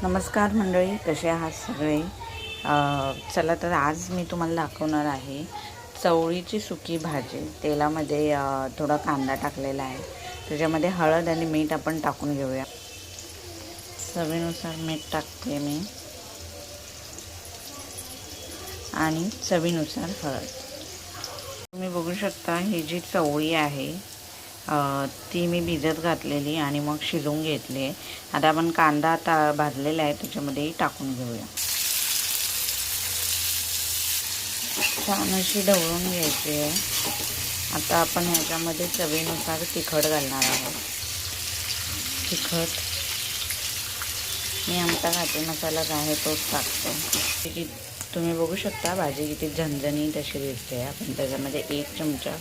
नमस्कार मंडळी, कसे आहात सगळे? चला तर आज मी तुम्हाला दाखवणार आहे चवळीची सुकी भाजी. तेलामध्ये थोडा कांदा टाकलेला आहे, त्याच्यामध्ये हळद आणि मीठ आपण टाकून घेऊया. चवीनुसार मीठ टाकते मी आणि चवीनुसार हळद. तुम्ही बघू शकता ही जी चवळी आहे ती मी भिजत घातलेली आणि मग शिजवून घेतली. आता आपण कांदा भाजलेला आहे त्याच्यामध्ये टाकून घेऊया. छान अशी ढवळून घ्यायची आहे. आता आपण ह्याच्यामध्ये चवीनुसार तिखट घालणार आहोत. तिखट मी आमचा घाटी मसाला आहे तोच टाकतो. तुम्ही बघू शकता भाजी किती झणझणीत अशी दिसते. आपण त्याच्यामध्ये 1 चमचा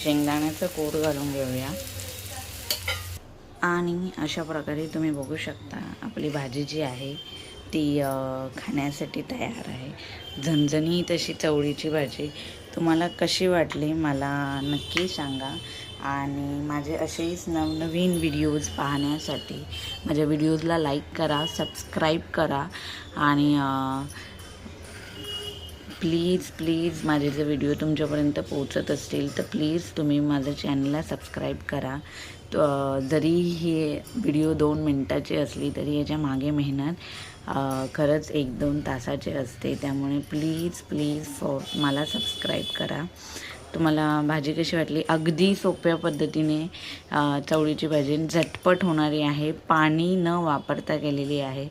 शेंगदाण्याचं कूट घालून घेऊया आणि अशा प्रकारे तुम्ही बघू शकता आपली भाजी जी आहे ती खाण्यासाठी तयार आहे. झणझणीत अशी चवळीची भाजी. तुम्हाला कशी वाटली मला नक्की सांगा. आणि माझे असेच नवनवीन व्हिडिओज पाहण्यासाठी माझ्या व्हिडिओजला लाईक करा, सबस्क्राईब करा आणि प्लीज माझे जर व्हिडिओ तुमच्यापर्यंत पोहोचत असतील तर प्लीज तुम्ही माझ्या चॅनलला सबस्क्राईब करा. जरी ही व्हिडिओ 2 मिनटाची असली तरी याच्या मागे मेहनत खरंच 1-2 तासाची असते. त्यामुळे प्लीज मला सबस्क्राईब करा. तुम्हाला भाजी कशी वाटली? अगदी सोप्या पद्धतीने चवळीची भाजी झटपट होणारी आहे. पाणी न वापरता केलेली आहे.